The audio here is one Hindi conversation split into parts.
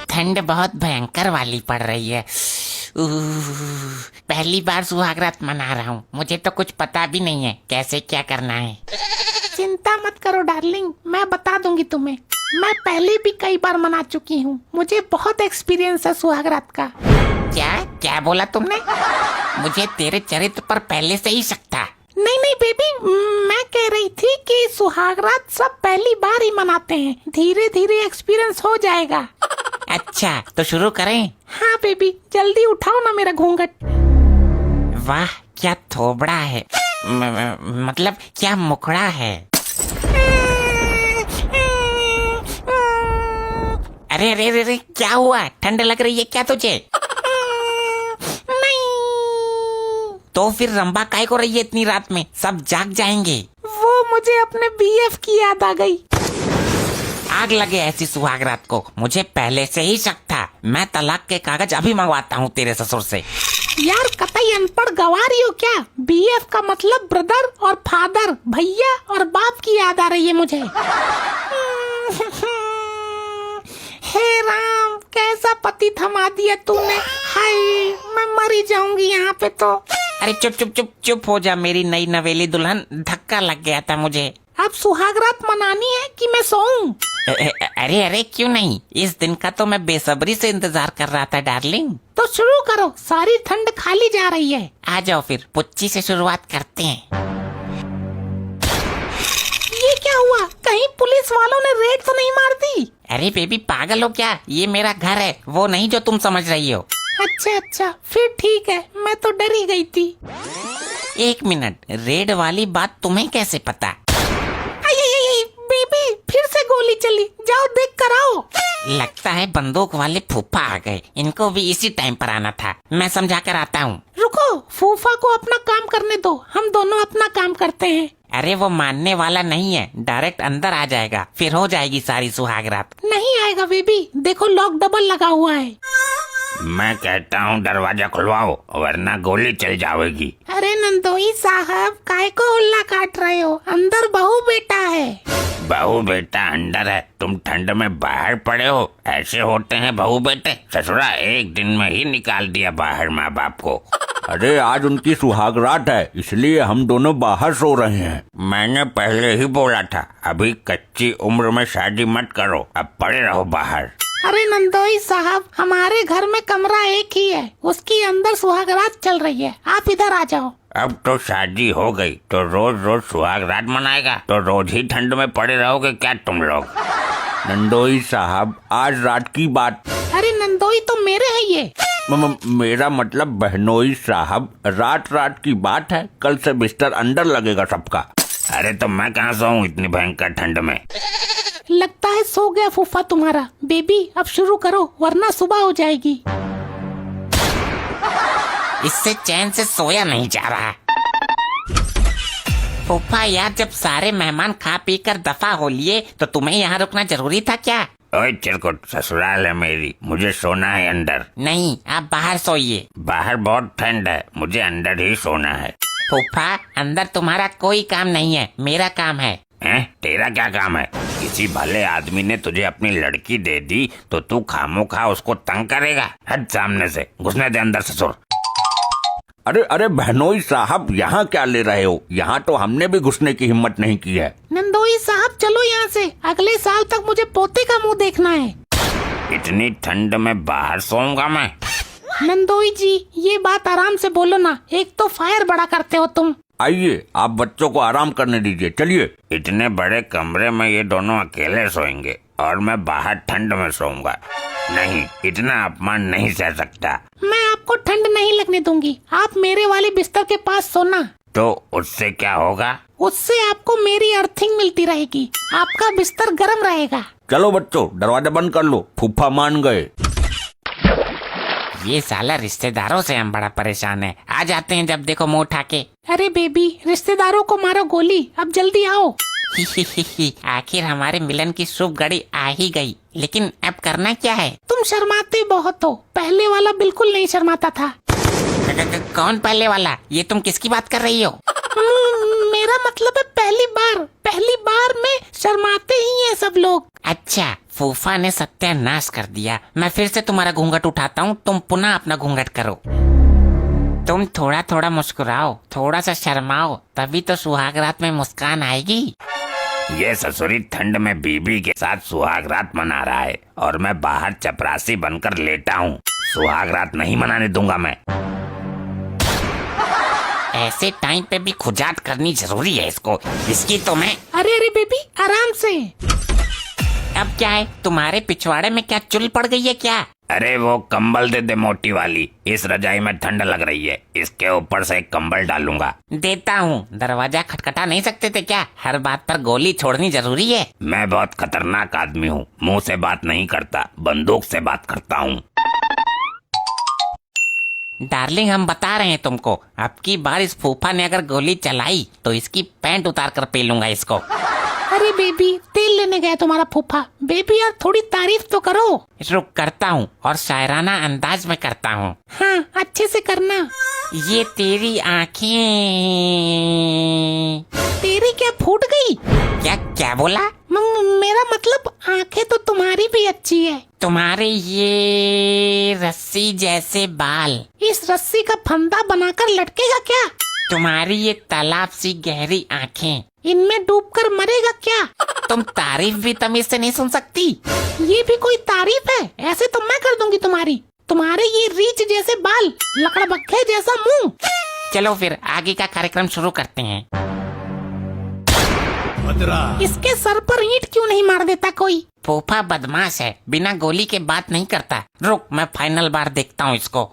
ठंड बहुत भयंकर वाली पड़ रही है। पहली बार सुहागरात मना रहा हूँ, मुझे तो कुछ पता भी नहीं है कैसे क्या करना है। चिंता मत करो डार्लिंग, मैं बता दूंगी तुम्हें। मैं पहले भी कई बार मना चुकी हूँ, मुझे बहुत एक्सपीरियंस है सुहागरात का। क्या क्या बोला तुमने? मुझे तेरे चरित्र पर पहले से ही शक था। नहीं बेबी, मैं कह रही थी कि सुहागरात सब पहली बार ही मनाते हैं, धीरे धीरे एक्सपीरियंस हो जाएगा। अच्छा तो शुरू करें? हाँ बेबी, जल्दी उठाओ ना मेरा घूंघट। वाह क्या थोबड़ा है, मतलब क्या मुखड़ा है। अरे अरे अरे क्या हुआ? ठंड लग रही है क्या तुझे? नहीं। तो फिर रंबा काहे को रही है इतनी रात में? सब जाग जाएंगे। वो मुझे अपने बीएफ की याद आ गई। आग लगे ऐसी सुहागरात को, मुझे पहले से ही शक था। मैं तलाक के कागज अभी मंगवाता हूँ तेरे ससुर से। यार कतई अनपढ़ गवारी हो क्या? बीएफ का मतलब ब्रदर और फादर, भैया और बाप की याद आ रही है मुझे। हे राम, कैसा पति थमा दिया तूने। हाय, मैं मरी जाऊंगी यहाँ पे तो। अरे चुप चुप चुप चुप हो जा मेरी नई नवेली दुल्हन, धक्का लग गया था मुझे। अब सुहागरात मनानी है कि मैं सोऊं? अरे अरे क्यों नहीं, इस दिन का तो मैं बेसब्री से इंतजार कर रहा था डार्लिंग। तो शुरू करो, सारी ठंड खाली जा रही है। आ जाओ फिर पुच्ची से शुरुआत करते हैं। ये क्या हुआ? कहीं पुलिस वालों ने रेड तो नहीं मार दी? अरे बेबी पागल हो क्या, ये मेरा घर है, वो नहीं जो तुम समझ रही हो। अच्छा, फिर ठीक है, मैं तो डर ही गई थी। एक मिनट, रेड वाली बात तुम्हें कैसे पता? बेबी, फिर से गोली चली, जाओ देख कर आओ। लगता है बंदूक वाले फूफा आ गए, इनको भी इसी टाइम पर आना था। मैं समझा कर आता हूँ। रुको, फूफा को अपना काम करने दो, हम दोनों अपना काम करते हैं। अरे वो मानने वाला नहीं है, डायरेक्ट अंदर आ जाएगा, फिर हो जाएगी सारी सुहागरात। नहीं आएगा बेबी, देखो लॉक डबल लगा हुआ है। मैं कहता हूँ दरवाजा खुलवाओ वरना गोली चल जाएगी। अरे नंदोई साहब, काय को उल्ला काट रहे हो? अंदर बहू बेटा है। बहू बेटा अंदर है, तुम ठंड में बाहर पड़े हो। ऐसे होते हैं बहू बेटे। ससुरा एक दिन में ही निकाल दिया बाहर माँ बाप को। अरे आज उनकी सुहागरात है, इसलिए हम दोनों बाहर सो रहे हैं। मैंने पहले ही बोला था, अभी कच्ची उम्र में शादी मत करो, अब पड़े रहो बाहर। अरे नंदोई साहब, हमारे घर में कमरा एक ही है, उसकी अंदर सुहागरात चल रही है, आप इधर आ जाओ। अब तो शादी हो गई तो रोज रोज सुहागरात मनाएगा, तो रोज ही ठंड में पड़े रहोगे क्या तुम लोग? नंदोई साहब, आज रात की बात। अरे नंदोई तो मेरे है ये। मेरा मतलब बहनोई साहब, रात रात की बात है, कल से बिस्तर अंदर लगेगा सबका। अरे तो मैं कहाँ सोऊं इतनी भयंकर ठंड में? लगता है सो गया फूफा तुम्हारा। बेबी अब शुरू करो वरना सुबह हो जाएगी। इससे चैन से सोया नहीं जा रहा। फूफा यार, जब सारे मेहमान खा पी कर दफा हो लिए तो तुम्हें यहाँ रुकना जरूरी था क्या? ओए चिरकुट, ससुराल है मेरी, मुझे सोना है अंदर। नहीं, आप बाहर सोइए। बाहर बहुत ठंड है, मुझे अंदर ही सोना है। फूफा अंदर तुम्हारा कोई काम नहीं है, मेरा काम है। हैं? तेरा क्या काम है? किसी भले आदमी ने तुझे अपनी लड़की दे दी तो तू खामोखा उसको तंग करेगा? हट सामने से, घुसने दे अंदर ससुर। अरे बहनोई साहब, यहाँ क्या ले रहे हो? यहाँ तो हमने भी घुसने की हिम्मत नहीं की है। नंदोई साहब चलो यहाँ से, अगले साल तक मुझे पोते का मुंह देखना है। इतनी ठंड में बाहर सोऊंगा मैं? नंदोई जी, ये बात आराम से बोलो ना, एक तो फायर बड़ा करते हो तुम। आइए, आप बच्चों को आराम करने दीजिए, चलिए। इतने बड़े कमरे में ये दोनों अकेले सोएंगे और मैं बाहर ठंड में सोऊंगा? नहीं, इतना अपमान नहीं सह सकता। मैं आपको ठंड नहीं लगने दूंगी, आप मेरे वाले बिस्तर के पास सोना। तो उससे क्या होगा? उससे आपको मेरी अर्थिंग मिलती रहेगी, आपका बिस्तर गर्म रहेगा। चलो बच्चों, दरवाजा बंद कर लो, फूफा मान गए। ये साला रिश्तेदारों से हम बड़ा परेशान है, आ जाते हैं जब देखो मुंह उठा के। अरे बेबी, रिश्तेदारों को मारो गोली, अब जल्दी आओ। आखिर हमारे मिलन की शुभ घड़ी आ ही गई, लेकिन अब करना क्या है? तुम शर्माते बहुत हो, पहले वाला बिल्कुल नहीं शर्माता था। कौन पहले वाला? ये तुम किसकी बात कर रही हो? मेरा मतलब है पहली बार में शर्माते ही हैं सब लोग। अच्छा, फूफा ने सत्यानाश कर दिया। मैं फिर से तुम्हारा घूंघट उठाता हूँ, तुम पुनः अपना घूंघट करो। तुम थोड़ा थोड़ा मुस्कुराओ, थोड़ा सा शर्माओ, तभी तो सुहाग रात में मुस्कान आएगी। ये ससुरी ठंड में बीबी के साथ सुहाग रात मना रहा है और मैं बाहर चपरासी बनकर लेटा हूँ। सुहाग रात नहीं मनाने दूंगा मैं। ऐसे टाइम पे भी खुजात करनी जरूरी है इसको, इसकी तो मैं। अरे अरे बेबी आराम से। अब क्या है, तुम्हारे पिछवाड़े में क्या चुल पड़ गई है क्या? अरे वो कंबल दे दे मोटी वाली, इस रजाई में ठंड लग रही है, इसके ऊपर से एक कंबल डालूंगा। देता हूँ। दरवाजा खटखटा नहीं सकते थे क्या? हर बात पर गोली छोड़नी जरूरी है। मैं बहुत खतरनाक आदमी हूँ, मुंह से बात नहीं करता, बंदूक से बात करता हूँ। डार्लिंग, हम बता रहे हैं तुमको, अब की बार इस फूफा ने अगर गोली चलाई तो इसकी पैंट उतार कर पी लूंगा इसको। अरे बेबी तेल लेने गया तुम्हारा फूफा। बेबी यार थोड़ी तारीफ तो करो। रुक, करता हूँ और शायराना अंदाज में करता हूँ। हाँ अच्छे से करना। ये तेरी आँखें। तेरी क्या फूट गई? क्या क्या बोला? मेरा मतलब आंखें तो तुम्हारी भी अच्छी है। तुम्हारे ये रस्सी जैसे बाल इस रस्सी का फंदा बनाकर लटकेगा क्या? तुम्हारी ये तालाब सी गहरी आँखें इनमें डूबकर मरेगा क्या? तुम तारीफ भी तमीज से नहीं सुन सकती। ये भी कोई तारीफ है? ऐसे तो मैं कर दूंगी तुम्हारी। तुम्हारे ये रीछ जैसे बाल, लकड़बग्घे जैसा मुंह। चलो फिर आगे का कार्यक्रम शुरू करते हैं। इसके सर पर ईंट क्यों नहीं मार देता कोई? फूफा बदमाश है, बिना गोली के बात नहीं करता। रुक, मैं फाइनल बार देखता हूँ इसको।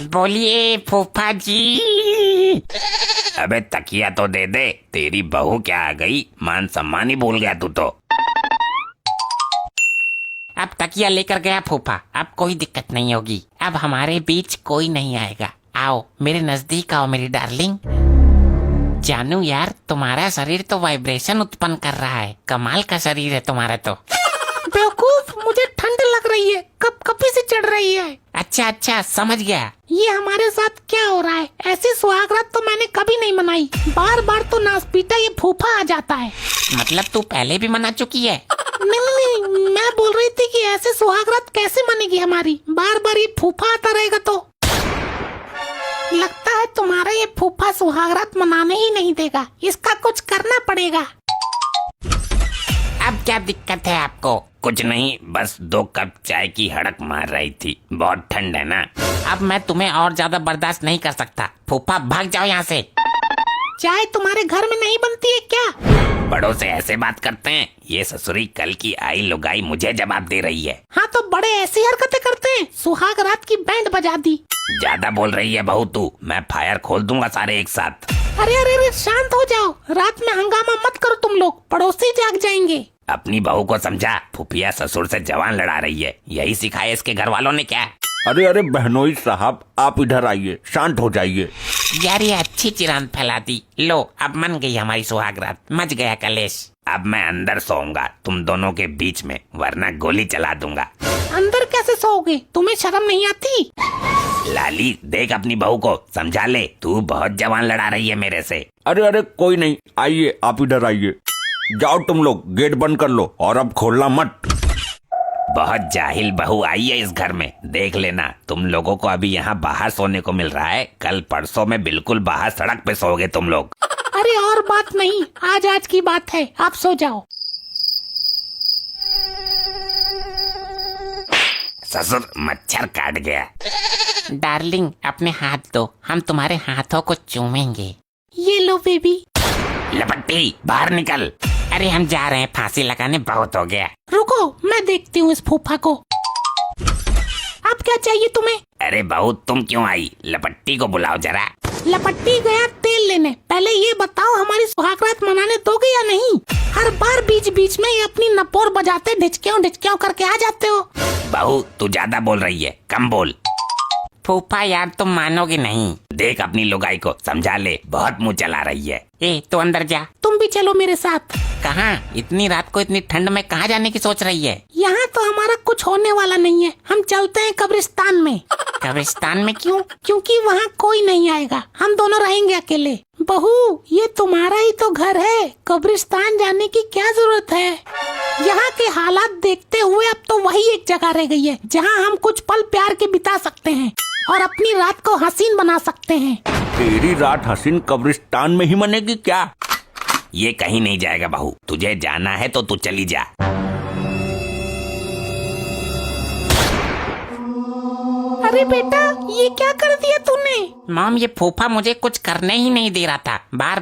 बोलिए फूफा जी। अबे तकिया तो दे दे, तेरी बहू क्या आ गई, मान सम्मान ही भूल गया तू तो। अब तकिया लेकर गया फूफा, अब कोई दिक्कत नहीं होगी। अब हमारे बीच कोई नहीं आएगा। आओ मेरे नजदीक आओ मेरी डार्लिंग। जानू यार, तुम्हारा शरीर तो वाइब्रेशन उत्पन्न कर रहा है। कमाल का शरीर है तुम्हारा तो। बेवकूफ, मुझे ठंड लग रही है, कब कभी से चढ़ रही है। अच्छा अच्छा, समझ गया। ये हमारे साथ क्या हो रहा है? ऐसी सुहागरात तो मैंने कभी नहीं मनाई। बार बार तो नासपीटा ये फूफा आ जाता है। मतलब तू पहले भी मना चुकी है? नहीं, मैं बोल रही थी कि ऐसे सुहागरात कैसे मनेगी हमारी। बार बार ये फूफा आता रहेगा तो लगता है तुम्हारा ये फूफा सुहागरात मनाने ही नहीं देगा। इसका कुछ करना पड़ेगा। अब क्या दिक्कत है आपको? कुछ नहीं, बस 2 कप चाय की हड़क मार रही थी, बहुत ठंड है ना। अब मैं तुम्हें और ज्यादा बर्दाश्त नहीं कर सकता। फूफा भाग जाओ यहाँ से। चाय तुम्हारे घर में नहीं बनती है क्या? बड़ों से ऐसे बात करते हैं? ये ससुरी कल की आई लुगाई मुझे जवाब दे रही है। हाँ तो बड़े ऐसी हरकतें करते हैं। सुहागरात की बैंड बजा दी। ज्यादा बोल रही है बहू तू, मैं फायर खोल दूंगा सारे एक साथ। अरे अरे अरे शांत हो जाओ, रात में हंगामा मत करो तुम लोग, पड़ोसी जाग जाएंगे। अपनी बहू को समझा, फुफिया ससुर से जवान लड़ा रही है, यही सिखाया इसके घर वालों ने क्या? अरे अरे बहनोई साहब, आप इधर आइए, शांत हो जाइए। यार ये अच्छी चिरांद फैला दी। लो अब मन गई हमारी सुहागरात, मच गया कलेश। अब मैं अंदर सोऊंगा तुम दोनों के बीच में, वरना गोली चला दूंगा। अंदर कैसे सोओगे? तुम्हें शर्म नहीं आती? लाली देख अपनी बहू को समझा ले, तू बहुत जवान लड़ा रही है मेरे से। अरे अरे कोई नहीं, आइए आप इधर आइए। जाओ तुम लोग, गेट बंद कर लो और अब खोलना मत। बहुत जाहिल बहू आई है इस घर में, देख लेना। तुम लोगों को अभी यहाँ बाहर सोने को मिल रहा है, कल परसों में बिल्कुल बाहर सड़क पे सोओगे तुम लोग। अरे और बात नहीं, आज की बात है, आप सो जाओ। ससुर मच्छर काट गया। डार्लिंग अपने हाथ दो, हम तुम्हारे हाथों को चूमेंगे। ये लो बेबी। लपट्टी बाहर निकल। अरे हम जा रहे हैं, फांसी लगाने बहुत हो गया। रुको मैं देखती हूँ इस फूफा को। अब क्या चाहिए तुम्हें? अरे बहू तुम क्यों आई? लपट्टी को बुलाओ जरा। लपट्टी गया तेल लेने। पहले ये बताओ हमारी सुहागरात मनाने दोगे या नहीं? हर बार बीच बीच में ये अपनी नपोर बजाते ढिचक्यों करके आ जाते हो। बहू तू ज्यादा बोल रही है, कम बोल। फूफा यार तुम मानोगे नहीं। देख अपनी लुगाई को समझा ले, बहुत मुंह चला रही है। ए तो अंदर जा। तुम भी चलो मेरे साथ। कहाँ? इतनी रात को इतनी ठंड में कहाँ जाने की सोच रही है? यहाँ तो हमारा कुछ होने वाला नहीं है, हम चलते हैं कब्रिस्तान में। कब्रिस्तान में क्यों? क्योंकि वहाँ कोई नहीं आएगा, हम दोनों रहेंगे अकेले। बहू, ये तुम्हारा ही तो घर है, कब्रिस्तान जाने की क्या जरूरत है। यहाँ के हालात देखते हुए अब तो वही एक जगह रह गई है जहाँ हम कुछ पल प्यार के बिता सकते हैं और अपनी रात को हसीन बना सकते हैं। तेरी रात हसीन कब्रिस्तान में ही मनेगी क्या? ये कहीं नहीं जाएगा बहू, तुझे जाना है तो तू चली जा। अरे बेटा, ये क्या कर दिया तूने? मॉम, ये फूफा मुझे कुछ करने ही नहीं दे रहा था, बार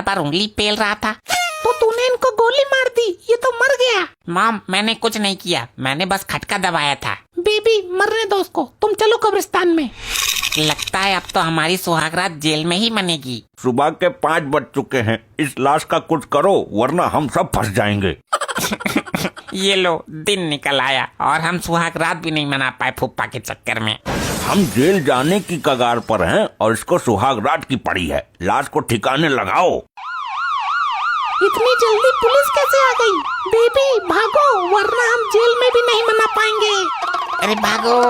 बार उंगली पेल रहा था। तो तूने इनको गोली मार दी, ये तो मर गया। मॉम, मैंने कुछ नहीं किया, मैंने बस खटका दबाया था। बेबी, मरने दो उसको, तुम चलो कब्रिस्तान में। लगता है अब तो हमारी सुहागरात जेल में ही मनेगी। सुबह के 5 बज चुके हैं, इस लाश का कुछ करो वरना हम सब फंस जाएंगे। ये लो, दिन निकल आया और हम सुहागरात भी नहीं मना पाए फूफा के चक्कर में। हम जेल जाने की कगार पर हैं और इसको सुहागरात की पड़ी है। लाश को ठिकाने लगाओ। इतनी जल्दी पुलिस कैसे आ गई? बेबी भागो, वरना हम जेल में भी नहीं मना पाएंगे। अरे भागो।